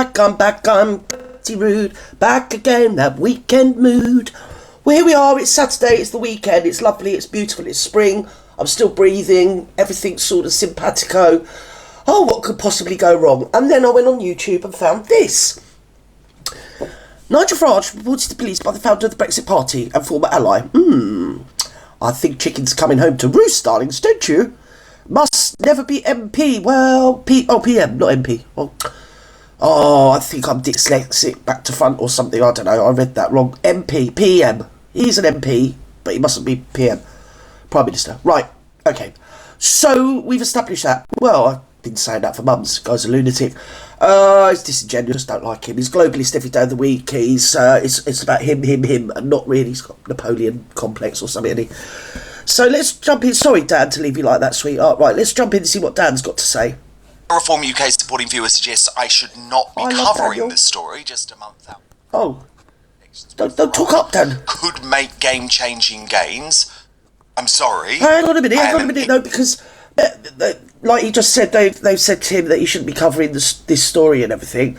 back, I'm pretty rude. Back again, that weekend mood. Well, here we are, it's Saturday, it's the weekend, it's lovely, it's beautiful, it's spring. I'm still breathing, everything's sort of simpatico. Oh, what could possibly go wrong? And then I went on YouTube and found this. Nigel Farage reported to police by the founder of the Brexit Party and former ally. I think chicken's coming home to roost, darlings, don't you? Must never be MP. Well, PM, not MP. Oh, I think I'm dyslexic, back to front or something. I don't know. I read that wrong. MP, PM. He's an MP, but he mustn't be PM. Prime Minister. Right. Okay. So we've established that. Well, I've been saying that for months. Guy's a lunatic. He's disingenuous. Don't like him. He's globalist every day of the week. He's it's about him, and not really. He's got Napoleon complex or something. Isn't he? So let's jump in. Sorry, Dan, to leave you like that, sweetheart. Right, let's jump in and see what Dan's got to say. Reform UK supporting viewer suggests I should not be covering this story just a month out. Oh, don't talk up, Dan. Could make game-changing gains. I'm sorry. Hang on a minute. No, because like he just said, they've said to him that he shouldn't be covering this story and everything.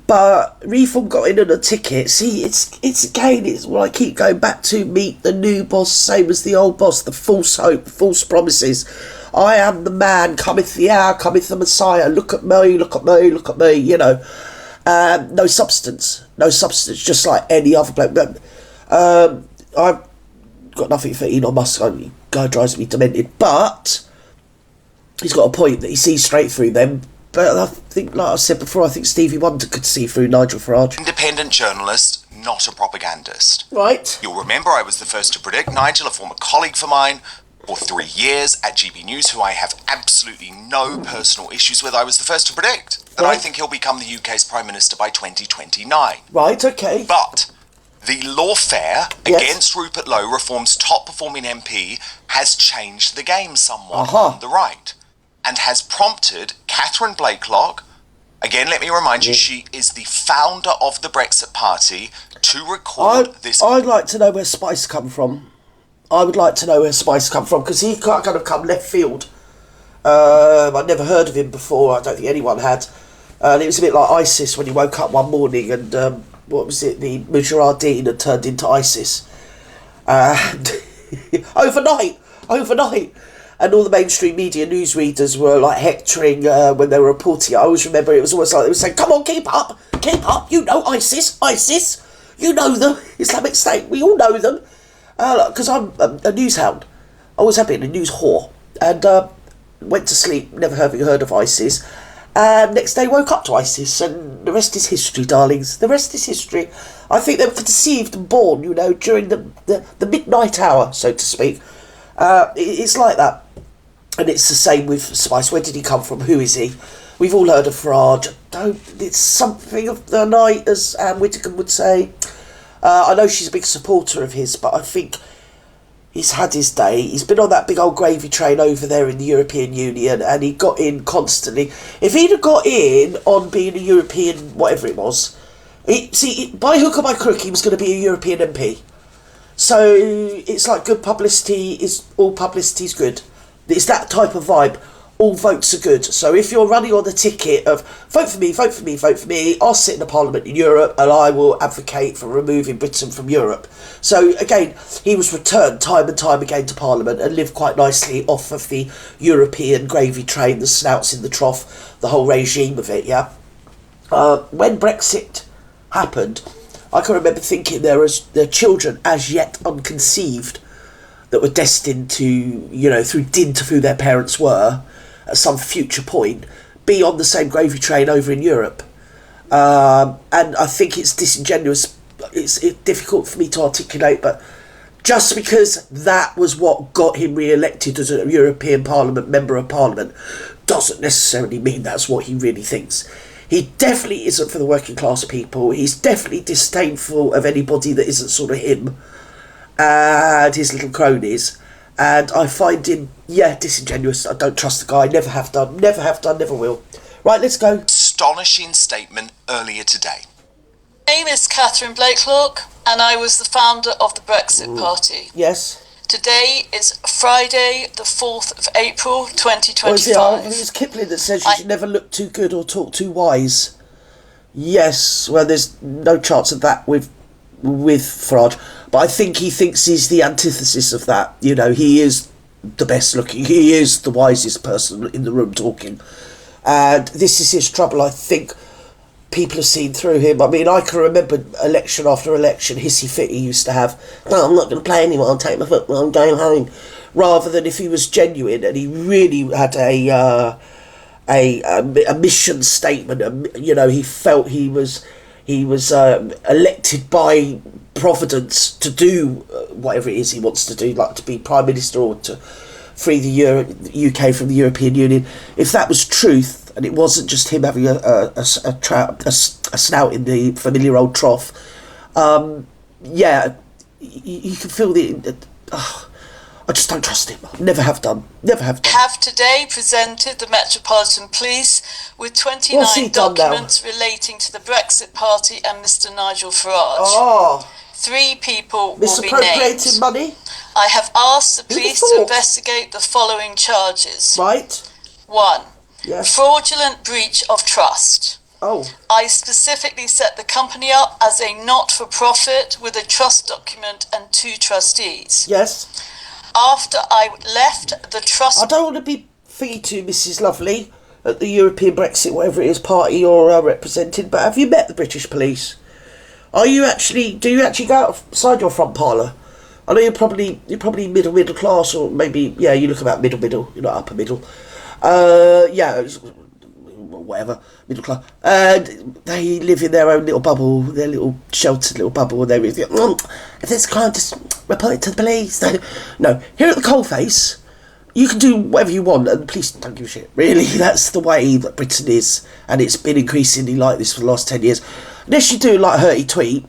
But Reform got in on a ticket. See, it's what I keep going back to. Meet the new boss, same as the old boss. The false hope, false promises. I am the man, cometh the hour, cometh the Messiah. Look at me, look at me, look at me. You know, no substance, just like any other bloke. I've got nothing for Elon Musk. The guy drives me demented, but he's got a point that he sees straight through them. But I think, like I said before, I think Stevie Wonder could see through Nigel Farage. Independent journalist, not a propagandist. Right. You'll remember I was the first to predict Nigel, a former colleague for mine, for 3 years at GB News, who I have absolutely no personal issues with. I was the first to predict that I think he'll become the UK's Prime Minister by 2029. Right, okay. But the lawfare against Rupert Lowe, Reform's top-performing MP, has changed the game somewhat on the right, and has prompted Catherine Blaiklock, again, let me remind you, she is the founder of the Brexit Party, to record this. I'd like to know where Spice come from. I would like to know where Spice come from, because he kind of come left field. I'd never heard of him before. I don't think anyone had. And it was a bit like ISIS when he woke up one morning and, what was it, the Mujahideen had turned into ISIS. Overnight. And all the mainstream media newsreaders were like hectoring when they were reporting it. I always remember it was always like they were saying, come on, keep up, you know ISIS, you know them, Islamic State, we all know them. Because I'm a news hound. I always have been a news whore. And went to sleep, never having heard of ISIS. And next day woke up to ISIS, and the rest is history, darlings. The rest is history. I think they were conceived and born, you know, during the midnight hour, so to speak. It's like that. And it's the same with Spice. Where did he come from? Who is he? We've all heard of Farage. It's something of the night, as Anne Whittaker would say. I know she's a big supporter of his, but I think he's had his day. He's been on that big old gravy train over there in the European Union, and he got in constantly. If he'd have got in on being a European, whatever it was, by hook or by crook, he was going to be a European MP. So it's like good publicity all publicity's good. It's that type of vibe. All votes are good. So if you're running on the ticket of vote for me, I'll sit in the Parliament in Europe and I will advocate for removing Britain from Europe. So again, he was returned time and time again to Parliament and lived quite nicely off of the European gravy train, the snouts in the trough, the whole regime of it, yeah. When Brexit happened, I can remember thinking there are children as yet unconceived that were destined to, you know, through dint of who their parents were, at some future point, be on the same gravy train over in Europe. And I think it's disingenuous, it's difficult for me to articulate, but just because that was what got him re-elected as a European Parliament Member of Parliament doesn't necessarily mean that's what he really thinks. He definitely isn't for the working class people. He's definitely disdainful of anybody that isn't sort of him and his little cronies. And I find him, disingenuous. I don't trust the guy. Never have done, never will. Right, let's go. Astonishing statement earlier today. My name is Catherine Blaiklock, and I was the founder of the Brexit Party. Yes. Today is Friday, the 4th of April, 2025. I think it's Kipling that says you should never look too good or talk too wise. Yes, well, there's no chance of that with Farage, but I think he thinks he's the antithesis of that. You know, he is the best looking, he is the wisest person in the room talking, and this is his trouble. I think people have seen through him. I mean, I can remember election after election, hissy fit he used to have. No, I'm not going to play anymore, I'll take my football, I'm going home. Rather than if he was genuine and he really had a mission statement. You know, he felt he was elected by Providence to do whatever it is he wants to do, like to be Prime Minister or to free the UK from the European Union. If that was truth, and it wasn't just him having a snout in the familiar old trough, you can feel I just don't trust him. Never have done. Have today presented the Metropolitan Police with 29 documents relating to the Brexit Party and Mr. Nigel Farage. 3 people will be named. Misappropriating money? I have asked the police to investigate the following charges. Right. 1. Yes. Fraudulent breach of trust. Oh. I specifically set the company up as a not-for-profit with a trust document and 2 trustees. Yes. After I left the trust... I don't want to be thingy to Mrs. Lovely at the European Brexit, whatever it is, party you're representing, but have you met the British police? Do you actually go outside your front parlour? I know you're probably middle class, or maybe, yeah, you look about middle, you're not upper middle. Whatever, middle class. And they live in their own little bubble, their little sheltered little bubble, and they think, if there's a crime, just report it to the police. No, here at the coalface, you can do whatever you want, and the police don't give a shit. Really, that's the way that Britain is, and it's been increasingly like this for the last 10 years. Unless you do like a hurty tweet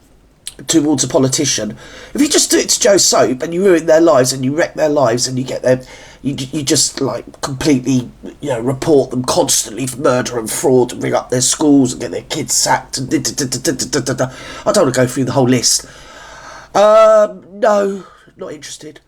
towards a politician, if you just do it to Joe Soap and you ruin their lives and you wreck their lives and you get them, you just like completely, report them constantly for murder and fraud and bring up their schools and get their kids sacked and I don't want to go through the whole list. No, not interested.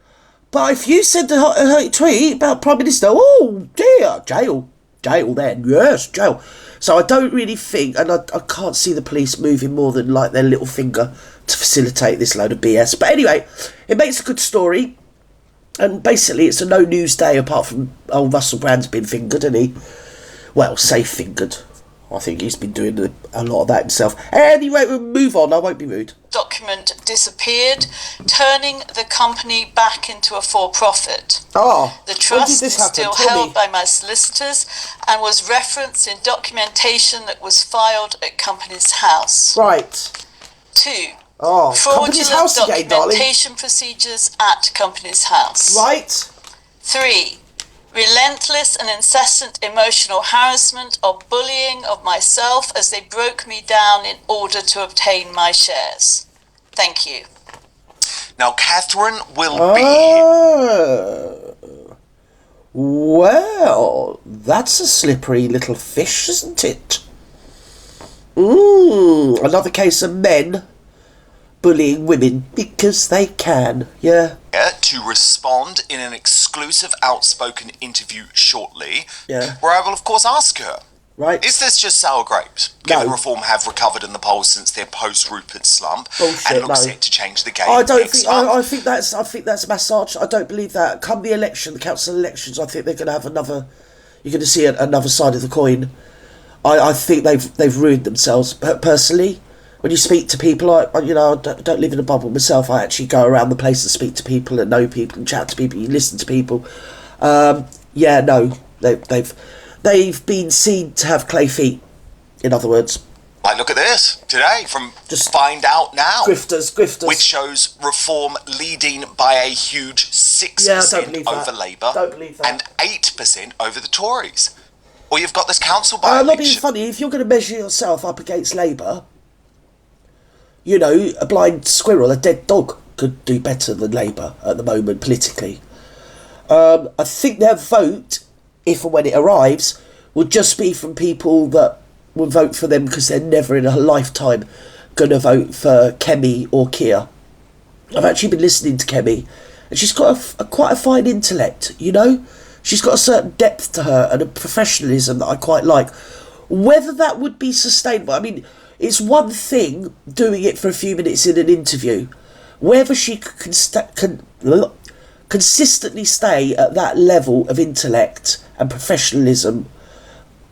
But if you send a hurty tweet about Prime Minister, oh dear, jail then, yes, jail. So I don't really think, and I can't see the police moving more than like their little finger to facilitate this load of BS. But anyway, it makes a good story. And basically it's a no news day apart from old Russell Brand's been fingered, and he, well, say fingered. I think he's been doing a lot of that himself. Anyway, we'll move on, I won't be rude. Document disappeared, turning the company back into a for-profit. The trust is still held by my solicitors and was referenced in documentation that was filed at company's house. Right. 2. Fraudulent documentation procedures at company's house. Right. 3. Relentless and incessant emotional harassment or bullying of myself as they broke me down in order to obtain my shares. Thank you. Now, Catherine will be here. Well, that's a slippery little fish, isn't it? Another case of men bullying women because they can, yeah. To respond in an exclusive outspoken interview shortly, yeah, where I will of course ask her, right, is this just sour grapes? Given Reform have recovered in the polls since their post-Rupert slump, and looks set to change the game. I think that's massage. I don't believe that. Come the election, the council elections, I think they're going to have another. You're going to see another side of the coin. I think they've ruined themselves. But personally, when you speak to people, I don't live in a bubble myself. I actually go around the place and speak to people and know people and chat to people. You listen to people. They've been seen to have clay feet. In other words, like look at this today from Just Find Out Now. Grifters, which shows Reform leading by a huge 6% over Labour and 8% over the Tories. Or you've got this council by-election. I'm not being funny. If you're going to measure yourself up against Labour, a blind squirrel, a dead dog, could do better than Labour at the moment politically. I think their vote, if and when it arrives, will just be from people that will vote for them because they're never in a lifetime going to vote for Kemi or Keir. I've actually been listening to Kemi, and she's got quite a fine intellect, She's got a certain depth to her and a professionalism that I quite like. Whether that would be sustainable, I mean, It's one thing doing it for a few minutes in an interview. Whether she can consistently stay at that level of intellect and professionalism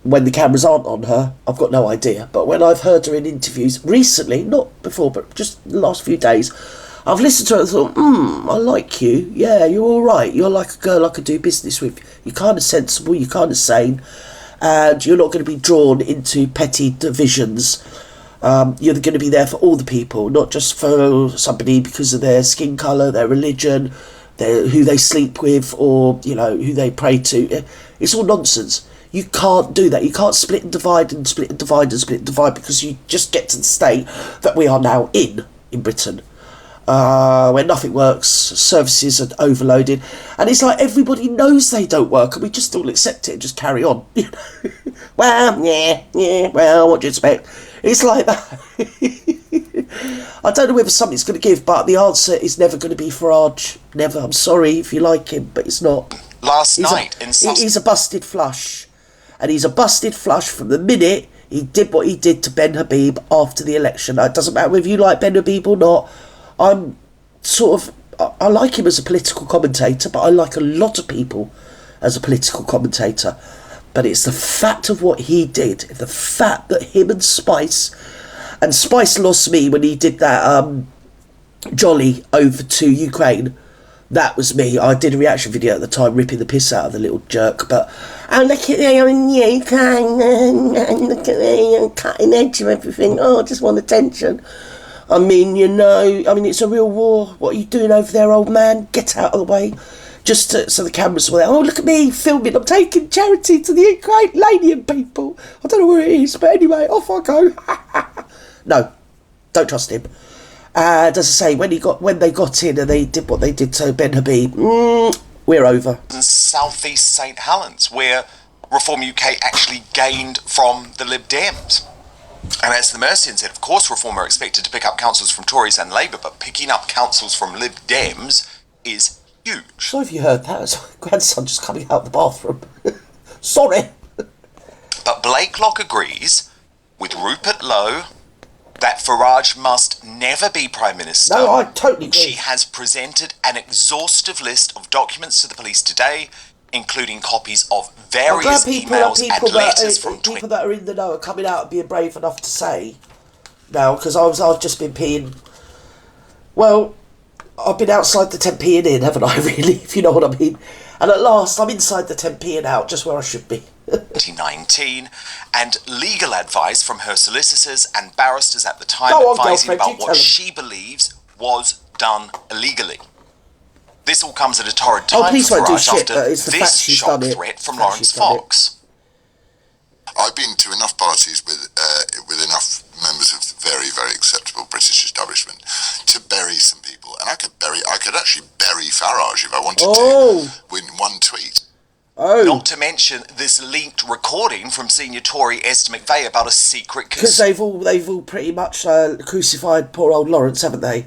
when the cameras aren't on her, I've got no idea. But when I've heard her in interviews recently, not before, but just the last few days, I've listened to her and thought, I like you. Yeah, you're all right. You're like a girl I could do business with. You're kind of sensible, you're kind of sane, and you're not going to be drawn into petty divisions. You're going to be there for all the people, not just for somebody because of their skin colour, their religion, who they sleep with, or, you know, who they pray to. It's all nonsense. You can't do that. You can't split and divide and split and divide and split and divide, because you just get to the state that we are now in Britain, where nothing works, services are overloaded, and it's like everybody knows they don't work, and we just all accept it and just carry on. You know? Well, well, what do you expect? It's like that. I don't know whether something's going to give, but the answer is never going to be Farage. Never. I'm sorry if you like him, but it's not. He's a busted flush. And he's a busted flush from the minute he did what he did to Ben Habib after the election. It doesn't matter whether you like Ben Habib or not. I like him as a political commentator, but I like a lot of people as a political commentator. But it's the fact of what he did, the fact that him and Spice lost me when he did that jolly over to Ukraine. That was me. I did a reaction video at the time, ripping the piss out of the little jerk. But look at me, I'm in Ukraine, look at me, I'm cutting edge of everything. I just want attention. I mean, it's a real war. What are you doing over there, old man? Get out of the way. Just so the cameras were there. Oh, look at me filming. I'm taking charity to the Ukrainian people. I don't know where it is, but anyway, off I go. No, don't trust him. And as I say, when they got in and they did what they did to Ben Habib, we're over. South East St Helens, where Reform UK actually gained from the Lib Dems. And as the Mercian said, of course Reform are expected to pick up councils from Tories and Labour, but picking up councils from Lib Dems is huge. Sorry if you heard that. It's my grandson just coming out the bathroom. Sorry. But Blaiklock agrees with Rupert Lowe that Farage must never be Prime Minister. No, I totally agree. She has presented an exhaustive list of documents to the police today, including copies of various emails and letters from people that are in the know are coming out and being brave enough to say now, because I've just been peeing. Well, I've been outside the tent peeing in, haven't I, really, if you know what I mean? And at last, I'm inside the tent peeing out, just where I should be. 2019, and legal advice from her solicitors and barristers at the time advising about what she believes was done illegally. This all comes at a torrid time for Farage after this shock threat from Lawrence Fox. I've been to enough parties with enough members of the very, very acceptable British establishment to bury some people, and I could actually bury Farage if I wanted to with one tweet. Not to mention this leaked recording from senior Tory Esther McVeigh about a secret... Because they've all pretty much crucified poor old Lawrence, haven't they?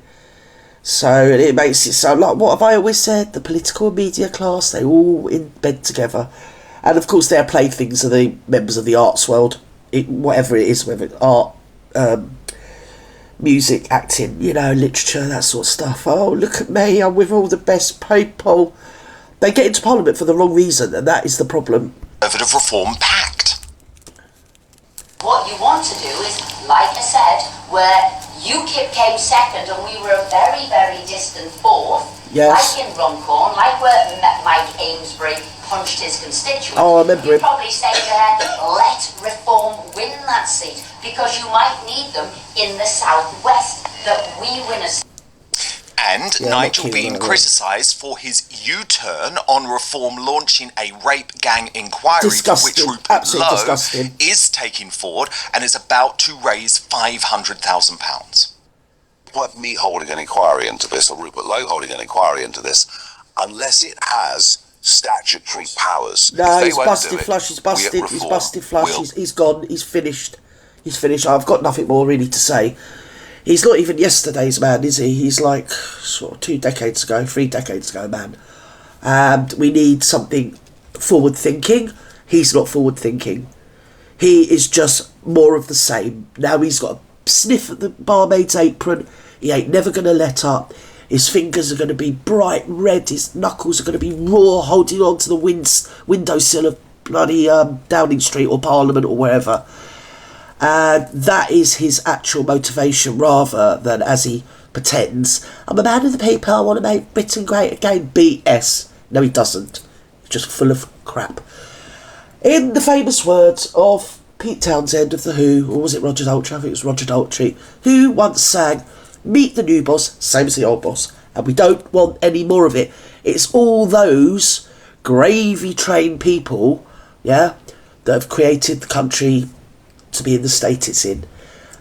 So it makes it sound like, what have I always said? The political and media class, they all in bed together. And of course they're playthings of the members of the arts world, whatever it is, whether it's art, music, acting, literature, that sort of stuff. Oh, look at me, I'm with all the best people. They get into Parliament for the wrong reason, and that is the problem. Conservative Reform Pact. What you want to do is, like I said, where UKIP came second and we were a very, very distant fourth, like in Runcorn, like where Mike Amesbury punched his constituents. Oh, I remember him. You'd probably say there, let Reform win that seat, because you might need them in the southwest, that we win a seat. And Nigel being criticised for his U-turn on Reform launching a rape gang inquiry, which Rupert Lowe is taking forward and is about to raise £500,000. Point me holding an inquiry into this, or Rupert Lowe holding an inquiry into this, unless it has statutory powers. No, he's busted flush, he's busted flush, he's gone, he's finished. I've got nothing more really to say. He's not even yesterday's man, is he? He's like sort of 3 decades ago man. And we need something forward thinking. He's not forward thinking. He is just more of the same. Now he's got a sniff at the barmaid's apron. He ain't never going to let up. His fingers are going to be bright red. His knuckles are going to be raw, holding on to the windowsill of bloody Downing Street or Parliament or wherever. And that is his actual motivation, rather than, as he pretends, I'm a man of the people, I want to make Britain great again. BS. No, he doesn't. He's just full of crap. In the famous words of Pete Townsend of The Who, or was it Roger Daltrey? I think it was Roger Daltrey, who once sang, meet the new boss, same as the old boss, and we don't want any more of it. It's all those gravy-trained people, yeah, that have created the country to be in the state it's in.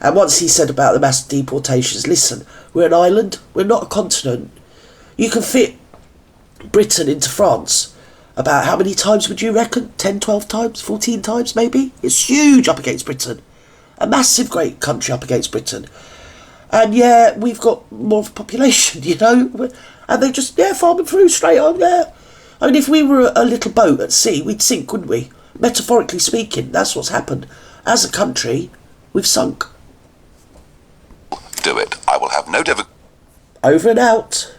And once he said about the mass deportations, listen, we're an island, we're not a continent. You can fit Britain into France about how many times would you reckon? 10, 12 times, 14 times maybe? It's huge up against Britain. A massive great country up against Britain. And yeah, we've got more of a population, you know, and they just, farming through straight on, I mean, if we were a little boat at sea, we'd sink, wouldn't we? Metaphorically speaking, that's what's happened. As a country, we've sunk. Do it. I will have no difficulty. Over and out.